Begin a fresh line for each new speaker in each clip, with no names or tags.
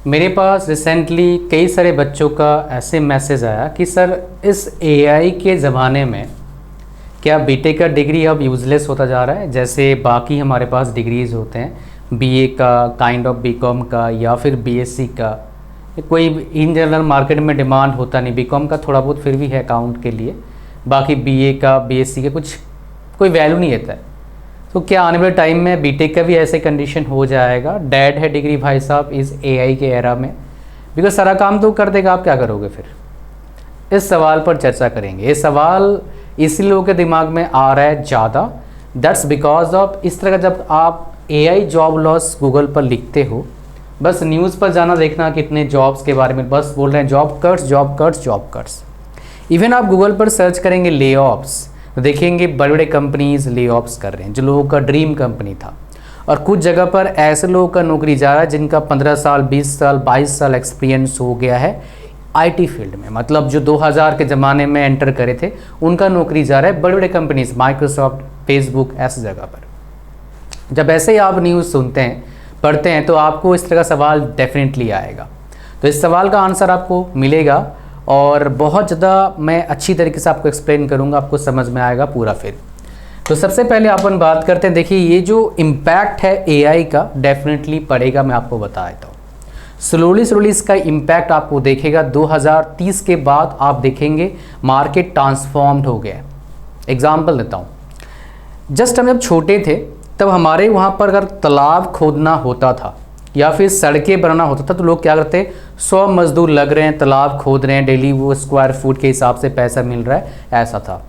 मेरे पास रिसेंटली कई सारे बच्चों का ऐसे मैसेज आया कि सर इस एआई के ज़माने में क्या बीटेक का डिग्री अब यूज़लेस होता जा रहा है, जैसे बाकी हमारे पास डिग्रीज़ होते हैं बीए का, काइंड ऑफ बीकॉम का या फिर बीएससी का। कोई इन जनरल मार्केट में डिमांड होता नहीं, बीकॉम का थोड़ा बहुत फिर भी है अकाउंट के लिए, बाकी बीए का बीएससी का कुछ कोई वैल्यू नहीं रहता है। तो क्या आने वाले टाइम में बीटेक का भी ऐसे कंडीशन हो जाएगा? डेड है डिग्री भाई साहब इस एआई के एरा में, बिकॉज सारा काम तो कर देगा, आप क्या करोगे फिर? इस सवाल पर चर्चा करेंगे। ये सवाल इसी लोगों के दिमाग में आ रहा है ज़्यादा, दैट्स बिकॉज ऑफ इस तरह का जब आप एआई जॉब लॉस गूगल पर लिखते हो, बस न्यूज़ पर जाना देखना कितने जॉब्स के बारे में बस बोल रहे हैं, job cuts job cuts job cuts. Even आप गूगल पर सर्च करेंगे ले ऑफ्स, तो देखेंगे बड़े बड़े कंपनीज ले ऑफ्स कर रहे हैं, जो लोगों का ड्रीम कंपनी था। और कुछ जगह पर ऐसे लोगों का नौकरी जा रहा है जिनका 15 साल 20 साल 22 साल एक्सपीरियंस हो गया है आईटी फील्ड में, मतलब जो 2000 के ज़माने में एंटर करे थे उनका नौकरी जा रहा है बड़े बड़े कंपनीज, माइक्रोसॉफ्ट, फेसबुक, ऐसी जगह पर। जब ऐसे ही आप न्यूज़ सुनते हैं पढ़ते हैं तो आपको इस तरह का सवाल डेफिनेटली आएगा। तो इस सवाल का आंसर आपको मिलेगा और बहुत ज़्यादा मैं अच्छी तरीके से आपको एक्सप्लेन करूँगा, आपको समझ में आएगा पूरा। फिर तो सबसे पहले अपन बात करते हैं, देखिए ये जो इम्पैक्ट है एआई का डेफिनेटली पड़ेगा, मैं आपको बता देता हूँ। स्लोली इसका इम्पैक्ट आपको देखेगा 2030 के बाद। आप देखेंगे मार्केट ट्रांसफॉर्म्ड हो गया है। एग्जाम्पल देता हूँ, जस्ट हम जब छोटे थे तब हमारे वहाँ पर अगर तालाब खोदना होता था या फिर सड़कें बनाना होता था तो लोग क्या करते, 100 मजदूर लग रहे हैं, तालाब खोद रहे हैं, डेली वो स्क्वायर फुट के हिसाब से पैसा मिल रहा है, ऐसा था।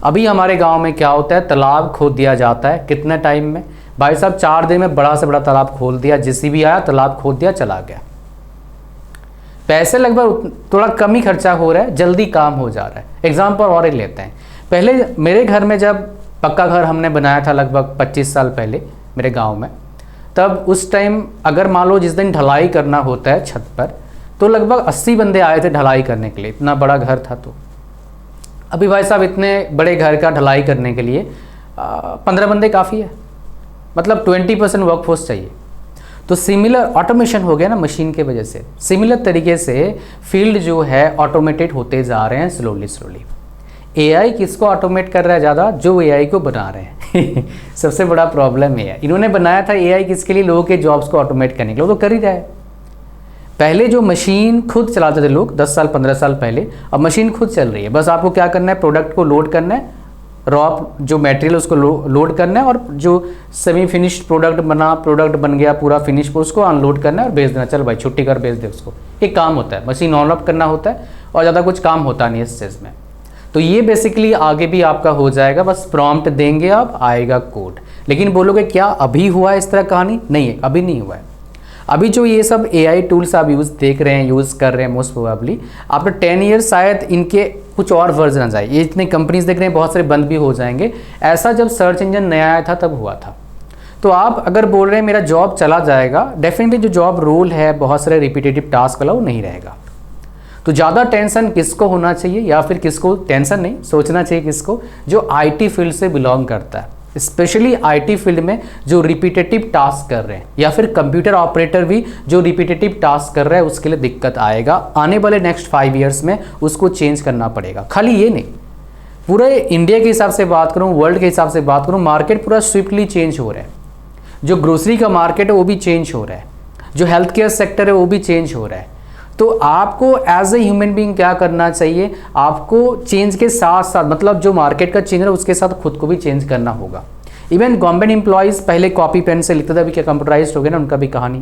अभी हमारे गांव में क्या होता है, तालाब खोद दिया जाता है कितने टाइम में भाई साहब, 4 दिन में बड़ा से बड़ा तालाब खोल दिया, जेसीबी आया तालाब खोद दिया चला गया। पैसे लगभग थोड़ा कम ही खर्चा हो रहा है, जल्दी काम हो जा रहा है। एग्जाम्पल और एक लेते हैं, पहले मेरे घर में जब पक्का घर हमने बनाया था लगभग 25 साल पहले मेरे गाँव में, तब उस टाइम अगर मान लो जिस दिन ढलाई करना होता है छत पर तो लगभग 80 बंदे आए थे ढलाई करने के लिए, इतना बड़ा घर था। तो अभी भाई साहब इतने बड़े घर का ढलाई करने के लिए 15 बंदे काफ़ी है, मतलब 20% वर्कफोर्स चाहिए। तो सिमिलर ऑटोमेशन हो गया ना मशीन के वजह से, सिमिलर तरीके से फील्ड जो है ऑटोमेटेड होते जा रहे हैं स्लोली। एआई किसको ऑटोमेट कर रहा है ज़्यादा? जो एआई को बना रहे हैं सबसे बड़ा प्रॉब्लम ये है, इन्होंने बनाया था एआई किसके लिए? लोगों के जॉब्स को ऑटोमेट करने के लिए, वो तो कर ही रहा है। पहले जो मशीन खुद चलाते थे लोग 10 साल 15 साल पहले, अब मशीन खुद चल रही है। बस आपको क्या करना है, प्रोडक्ट को लोड करना है, रॉ जो मटेरियल उसको लोड करना है, और जो सेमी फिनिश्ड प्रोडक्ट बन गया पूरा फिनिश, उसको अनलोड करना है और भेज देना, चल भाई छुट्टी कर भेज दे उसको। एक काम होता है, मशीन ऑन ऑफ करना होता है और ज़्यादा कुछ काम होता नहीं इस चीज़ में। तो ये बेसिकली आगे भी आपका हो जाएगा, बस प्रॉम्प्ट देंगे आप, आएगा कोड। लेकिन बोलोगे क्या अभी हुआ है इस तरह कहानी? नहीं है, अभी नहीं हुआ है। अभी जो ये सब एआई टूल्स आप देख रहे हैं, यूज़ कर रहे हैं, मोस्ट प्रोबेबली आफ्टर 10 ईयर्स शायद इनके कुछ और वर्जन आ जाए। ये इतने कंपनीज देख रहे हैं, बहुत सारे बंद भी हो जाएंगे। ऐसा जब सर्च इंजन नया आया था तब हुआ था। तो आप अगर बोल रहे हैं मेरा जॉब चला जाएगा, डेफिनेटली जो जॉब रोल है बहुत सारे रिपीटेटिव टास्क वाला वो नहीं रहेगा। तो ज़्यादा टेंशन किसको होना चाहिए, या फिर किसको टेंशन नहीं सोचना चाहिए, किसको? जो आईटी फील्ड से बिलोंग करता है, स्पेशली आईटी फील्ड में जो रिपीटेटिव टास्क कर रहे हैं, या फिर कंप्यूटर ऑपरेटर भी जो रिपीटेटिव टास्क कर रहा है, उसके लिए दिक्कत आएगा आने वाले नेक्स्ट 5 ईयर्स में, उसको चेंज करना पड़ेगा। खाली ये नहीं, पूरे इंडिया के हिसाब से बात करूँ, वर्ल्ड के हिसाब से बात करूँ, मार्केट पूरा स्विफ्टली चेंज हो रहा है। जो ग्रोसरी का मार्केट है वो भी चेंज हो रहा है, जो हेल्थ केयर सेक्टर है वो भी चेंज हो रहा है। तो आपको एज ए ह्यूमन बीइंग क्या करना चाहिए? आपको चेंज के साथ साथ, मतलब जो मार्केट का चेंज है उसके साथ खुद को भी चेंज करना होगा। इवन गवर्नमेंट एम्प्लॉयज़ पहले कॉपी पेन से लिखते थे, अभी क्या कंप्यूटराइज्ड हो गया ना उनका भी कहानी।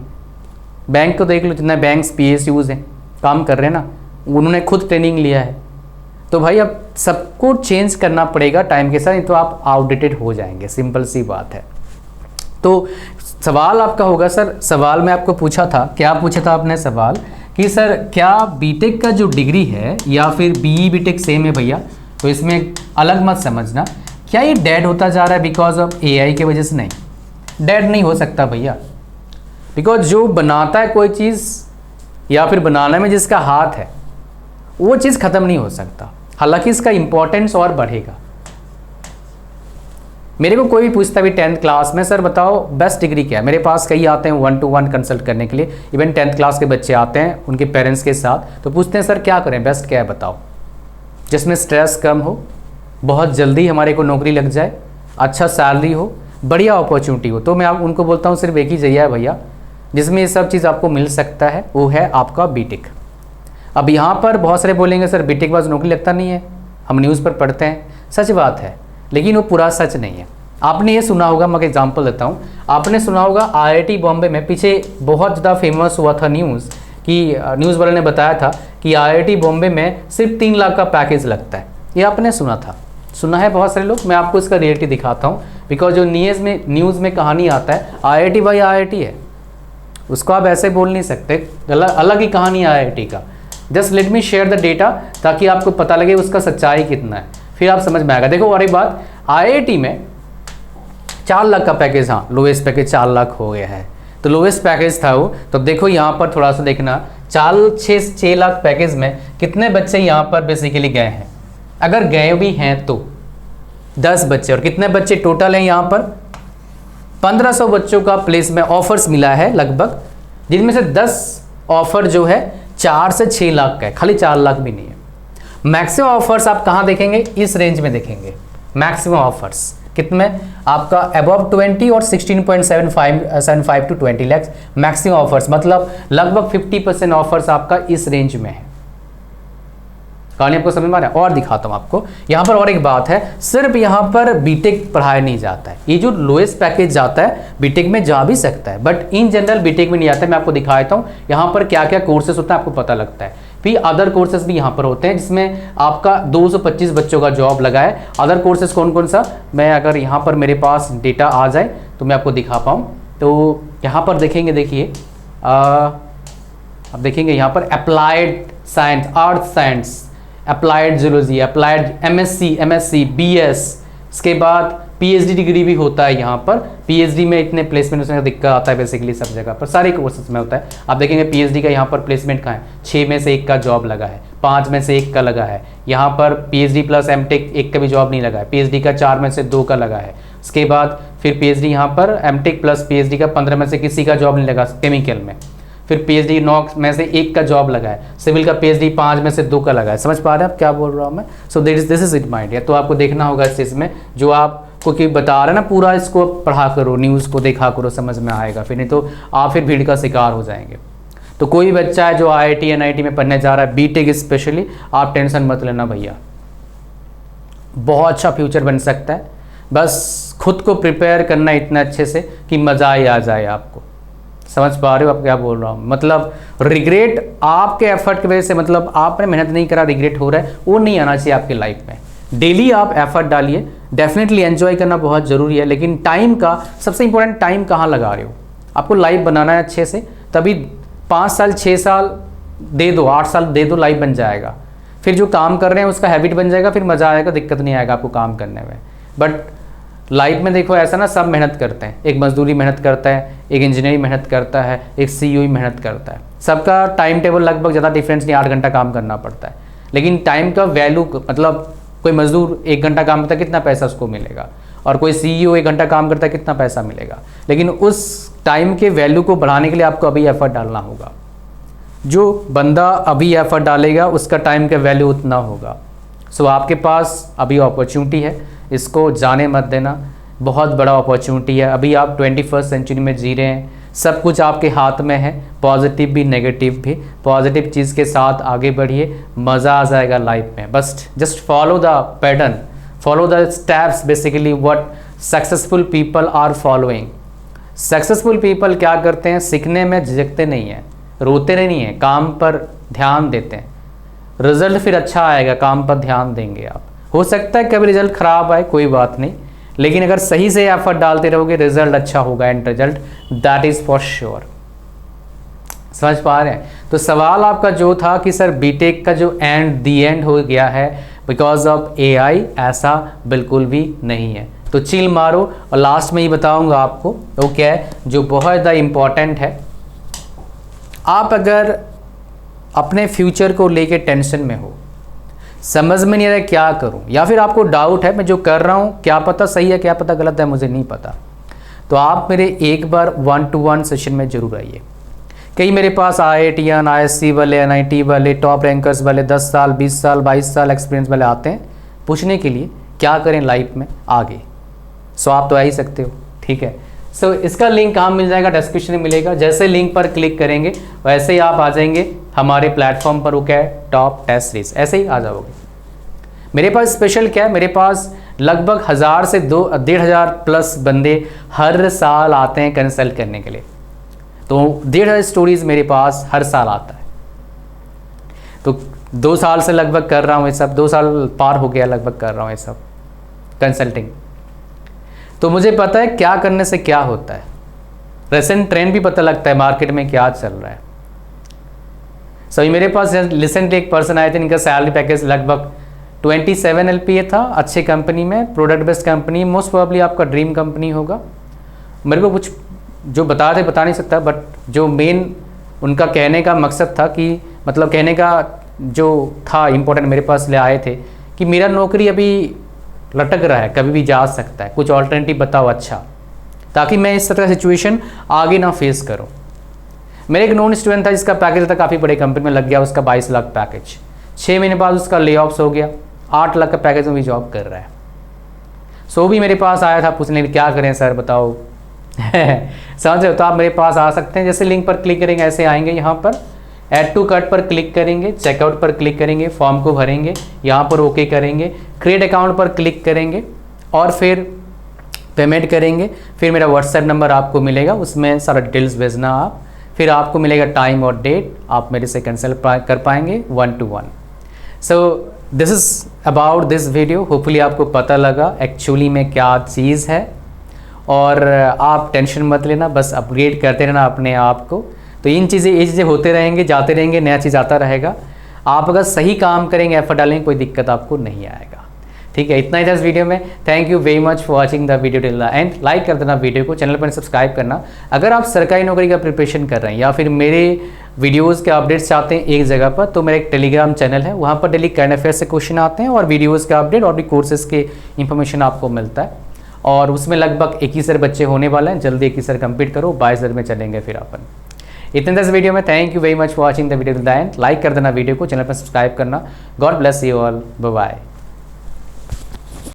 बैंक को देख लो, जितना बैंक्स PSUs हैं काम कर रहे हैं ना, उन्होंने खुद ट्रेनिंग लिया है। तो भाई अब सबको चेंज करना पड़ेगा टाइम के साथ, नहीं तो आप आउटडेटेड हो जाएंगे, सिंपल सी बात है। तो सवाल आपका होगा सर, सवाल मैं आपको पूछा था, क्या पूछा था आपने सवाल कि सर क्या बीटेक का जो डिग्री है या फिर BE बीटेक सेम है भैया? तो इसमें अलग मत समझना, क्या ये डेड होता जा रहा है बिकॉज ऑफ एआई के वजह से? नहीं, डेड नहीं हो सकता भैया, बिकॉज जो बनाता है कोई चीज़ या फिर बनाने में जिसका हाथ है वो चीज़ ख़त्म नहीं हो सकता, हालांकि इसका इम्पोर्टेंस और बढ़ेगा। मेरे को कोई भी पूछता है 10th क्लास में, सर बताओ बेस्ट डिग्री क्या है, मेरे पास कई आते हैं 1-to-1 कंसल्ट करने के लिए, इवन 10th क्लास के बच्चे आते हैं उनके पेरेंट्स के साथ, तो पूछते हैं सर क्या करें, बेस्ट क्या है बताओ, जिसमें स्ट्रेस कम हो, बहुत जल्दी हमारे को नौकरी लग जाए, अच्छा सैलरी हो, बढ़िया अपॉर्चुनिटी हो। तो मैं आप उनको बोलता हूँ सिर्फ एक ही जरिया है भैया जिसमें ये सब चीज़ आपको मिल सकता है, वो है आपका बीटेक। अब यहाँ पर बहुत सारे बोलेंगे सर बीटेक के बाद नौकरी लगता नहीं है, हम न्यूज़ पर पढ़ते हैं, सच बात है, लेकिन वो पूरा सच नहीं है। आपने ये सुना होगा, मैं एग्जांपल देता हूँ, आपने सुना होगा आईआईटी बॉम्बे में पीछे बहुत ज़्यादा फेमस हुआ था न्यूज़ कि न्यूज़ वाले ने बताया था कि आईआईटी बॉम्बे में सिर्फ 3 लाख का पैकेज लगता है। ये आपने सुना था, सुना है बहुत सारे लोग। मैं आपको इसका रियलिटी दिखाता हूँ, बिकॉज जो न्यूज़ में कहानी आता है, आईआईटी भाई आईआईटी है, उसको आप ऐसे बोल नहीं सकते, अलग ही कहानी है आईआईटी का। Just let me share the data ताकि आपको पता लगे उसका सच्चाई कितना है, फिर आप समझ में आएगा। देखो और एक बात, आईआईटी में 4 लाख का पैकेज, हाँ लोएस्ट पैकेज 4 लाख हो गया है, तो लोएस्ट पैकेज था वो। तो देखो यहाँ पर थोड़ा सा देखना, 6 लाख पैकेज में कितने बच्चे यहाँ पर बेसिकली गए हैं, अगर गए भी हैं तो 10 बच्चे, और कितने बच्चे टोटल हैं यहाँ पर 1500 बच्चों का प्लेस में ऑफर्स मिला है लगभग, जिनमें से 10 ऑफर जो है 4 से 6 लाख का है, खाली 4 लाख भी नहीं है। मैक्सिमम ऑफर्स आप कहाँ देखेंगे, इस रेंज में देखेंगे। मैक्सिमम ऑफर्स कितने, आपका अबव 20 और 16.75 टू 20 लाख मैक्सिमम ऑफर्स, मतलब लगभग 50% ऑफर्स आपका इस रेंज में है। कहानी आपको समझ में आ रहा है। और दिखाता हूँ आपको यहाँ पर और एक बात है, सिर्फ यहाँ पर बीटेक पढ़ाया नहीं जाता है, ये जो लोएस्ट पैकेज जाता है बीटेक में जा भी सकता है, बट इन जनरल बीटेक में नहीं आता है। मैं आपको दिखा देता हूँ यहाँ पर क्या क्या कोर्सेस होता है, आपको पता लगता है। फिर अदर कोर्सेज भी यहाँ पर होते हैं जिसमें आपका 225 बच्चों का जॉब लगा है। अदर कोर्सेज कौन कौन सा, मैं अगर यहाँ पर मेरे पास डेटा आ जाए तो मैं आपको दिखा पाऊँ। तो यहाँ पर देखेंगे, देखिए अब देखेंगे यहाँ पर applied science, earth science, applied zoology, applied MSc, BS, इसके बाद पीएचडी डिग्री भी होता है यहाँ पर। पीएचडी में इतने प्लेसमेंट उसमें दिक्कत आता है बेसिकली सब जगह पर, सारे कोर्सेज में होता है। आप देखेंगे पीएचडी का यहाँ पर प्लेसमेंट कहाँ है, 6 में से 1 का जॉब लगा है, 5 में से 1 का लगा है। यहाँ पर पीएचडी प्लस एमटेक 1 का भी जॉब नहीं लगा है, पीएचडी का 4 में से 2 का लगा है। उसके बाद फिर पीएचडी यहाँ पर एमटेक प्लस पीएचडी का 15 में से किसी का जॉब नहीं लगा केमिकल में। फिर पीएचडी 9 में से 1 का जॉब लगा है, सिविल का पीएचडी 5 में से 2 का लगा है। समझ पा रहे हैं आप क्या बोल रहा हूँ मैं। So this is it mind. तो आपको देखना होगा इस चीज़ में जो आपको कि बता रहे हैं ना, पूरा इसको पढ़ा करो, न्यूज़ को देखा करो, समझ में आएगा, फिर नहीं तो आप फिर भीड़ का शिकार हो जाएंगे। तो कोई बच्चा है जो आईआईटी एनआईटी में पढ़ने जा रहा है, बीटेक स्पेशली, आप टेंशन मत लेना भैया, बहुत अच्छा फ्यूचर बन सकता है। बस खुद को प्रिपेयर करना इतना अच्छे से कि मज़ा ही आ जाए आपको। समझ पा रहे हो आप क्या बोल रहा हूँ। मतलब रिग्रेट आपके एफर्ट की वजह से, मतलब आपने मेहनत नहीं करा रिग्रेट हो रहा है, वो नहीं आना चाहिए आपकी लाइफ में। डेली आप एफर्ट डालिए, डेफिनेटली एंजॉय करना बहुत ज़रूरी है, लेकिन टाइम का सबसे इंपॉर्टेंट, टाइम कहाँ लगा रहे हो। आपको लाइफ बनाना है अच्छे से, तभी 5 साल 6 साल दे दो, 8 साल दे दो, लाइफ बन जाएगा। फिर जो काम कर रहे हैं उसका हैबिट बन जाएगा, फिर मज़ा आएगा, दिक्कत नहीं आएगा आपको काम करने में। बट लाइफ में देखो ऐसा ना, सब मेहनत करते हैं, एक मजदूरी मेहनत करता है, एक इंजीनियरिंग मेहनत करता है, एक सीईओ मेहनत करता है। सबका टाइम टेबल लगभग ज़्यादा डिफरेंस नहीं, 8 घंटा काम करना पड़ता है, लेकिन टाइम का वैल्यू, मतलब कोई मजदूर 1 घंटा काम करता है कितना पैसा उसको मिलेगा, और कोई सीईओ 1 घंटा काम करता है कितना पैसा मिलेगा। लेकिन उस टाइम के वैल्यू को बढ़ाने के लिए आपको अभी एफर्ट डालना होगा। जो बंदा अभी एफर्ट डालेगा उसका टाइम का वैल्यू उतना होगा। सो आपके पास अभी अपॉर्चुनिटी है, इसको जाने मत देना, बहुत बड़ा अपॉर्चुनिटी है। अभी आप 21st सेंचुरी में जी रहे हैं, सब कुछ आपके हाथ में है, पॉजिटिव भी नेगेटिव भी। पॉजिटिव चीज़ के साथ आगे बढ़िए, मज़ा आ जाएगा लाइफ में। बस just follow the pattern, follow the steps, basically what successful people are following. Successful people क्या करते हैं, सीखने में झिझकते नहीं हैं, रोते नहीं हैं, काम पर ध्यान देते हैं, रिजल्ट फिर अच्छा आएगा, काम पर ध्यान देंगे आप। हो सकता है कभी रिजल्ट ख़राब आए, कोई बात नहीं, लेकिन अगर सही से एफर्ट डालते रहोगे रिजल्ट अच्छा होगा, and result that is for sure. समझ पा रहे हैं। तो सवाल आपका जो था कि सर बीटेक का जो एंड हो गया है बिकॉज ऑफ एआई, ऐसा बिल्कुल भी नहीं है। तो चिल मारो। और लास्ट में ही बताऊंगा आपको वो क्या है जो बहुत ज़्यादा इम्पॉर्टेंट है। आप अगर अपने फ्यूचर को लेके टेंशन में हो, समझ में नहीं आ रहा क्या करूं, या फिर आपको डाउट है मैं जो कर रहा हूं क्या पता सही है क्या पता गलत है, मुझे नहीं पता, तो आप मेरे एक बार 1-to-1 सेशन में ज़रूर आइए। कई मेरे पास IITian, ISC वाले, NIT वाले, टॉप रैंकर्स वाले 10 साल 20 साल 22 साल एक्सपीरियंस वाले आते हैं पूछने के लिए क्या करें लाइफ में आगे। सो आप तो आ ही सकते हो, ठीक है। सो इसका लिंक कहाँ मिल जाएगा, डिस्क्रिप्शन में मिलेगा। जैसे लिंक पर क्लिक करेंगे वैसे ही आप आ जाएंगे हमारे प्लेटफॉर्म पर। वो क्या है, टॉप टेस्ट सीरीज, ऐसे ही आ जाओगे। मेरे पास स्पेशल क्या है, मेरे पास लगभग 1000 से 1500 प्लस बंदे हर साल आते हैं कंसल्ट करने के लिए। तो 1500 स्टोरीज मेरे पास हर साल आता है। तो 2 साल से लगभग कर रहा हूँ ये सब, 2 साल पार हो गया लगभग कर रहा हूँ ये सब कंसल्टिंग। तो मुझे पता है क्या करने से क्या होता है, रिसेंट ट्रेंड भी पता लगता है मार्केट में क्या चल रहा है। सभी मेरे पास रिसेंटली एक पर्सन आए थे, इनका सैलरी पैकेज लगभग 27 LPA था, अच्छी कंपनी में, product based company, most probably आपका ड्रीम कंपनी होगा। मेरे को कुछ जो बता नहीं सकता, बट जो मेन उनका कहने का मकसद था कि मतलब कहने का जो था इम्पोर्टेंट मेरे पास ले आए थे कि मेरा नौकरी अभी लटक रहा है, कभी भी जा सकता है, कुछ ऑल्टरनेटिव बताओ अच्छा, ताकि मैं इस तरह सिचुएशन आगे ना फेस करूं। मेरे एक नॉन स्टूडेंट था जिसका पैकेज था काफ़ी बड़े कंपनी में लग गया, उसका 22 लाख पैकेज, 6 महीने बाद उसका ले ऑफ्स हो गया, 8 लाख का पैकेज में भी जॉब कर रहा है। सो भी मेरे पास आया था पूछने क्या करें सर बताओ समझ रहे हो। तो आप मेरे पास आ सकते हैं, जैसे लिंक पर क्लिक करेंगे ऐसे आएंगे, यहाँ पर ऐड टू कार्ट पर क्लिक करेंगे, चेकआउट पर क्लिक करेंगे, फॉर्म को भरेंगे, यहाँ पर ओके करेंगे, क्रिएट अकाउंट पर क्लिक करेंगे और फिर पेमेंट करेंगे। फिर मेरा व्हाट्सएप नंबर आपको मिलेगा, उसमें सारा डिटेल्स भेजना आप, फिर आपको मिलेगा टाइम और डेट, आप मेरे से कंसल्ट कर पाएंगे 1-to-1। So this is about this video. Hopefully आपको पता लगा एक्चुअली में क्या चीज़ है, और आप टेंशन मत लेना, बस अपग्रेड करते रहना अपने आप को। तो ये चीज़ें होते रहेंगे, जाते रहेंगे, नया चीज़ आता रहेगा। आप अगर सही काम करेंगे, एफर्ट डालेंगे, कोई दिक्कत आपको नहीं आएगा, ठीक है। इतना ही था इस वीडियो में। Thank you very much for watching the video till the end. Like कर देना वीडियो को, चैनल पर सब्सक्राइब करना। अगर आप सरकारी नौकरी का प्रिपरेशन कर रहे हैं या फिर मेरे वीडियोज़ के अपडेट्स चाहते हैं एक जगह पर, तो मेरा एक टेलीग्राम चैनल है, वहाँ पर डेली करंट अफेयर्स से क्वेश्चन आते हैं और वीडियोज़ के अपडेट और भी कोर्सेज़ के इंफॉर्मेशन आपको मिलता है। और उसमें लगभग 21,000 बच्चे होने वाले हैं, जल्दी 21,000 कंप्लीट करो, 22,000 में चलेंगे फिर अपन। इतने दस वीडियो में thank you very much for watching the video till the end. Like कर देना वीडियो को, चैनल पर सब्सक्राइब करना। God bless you all, bye bye.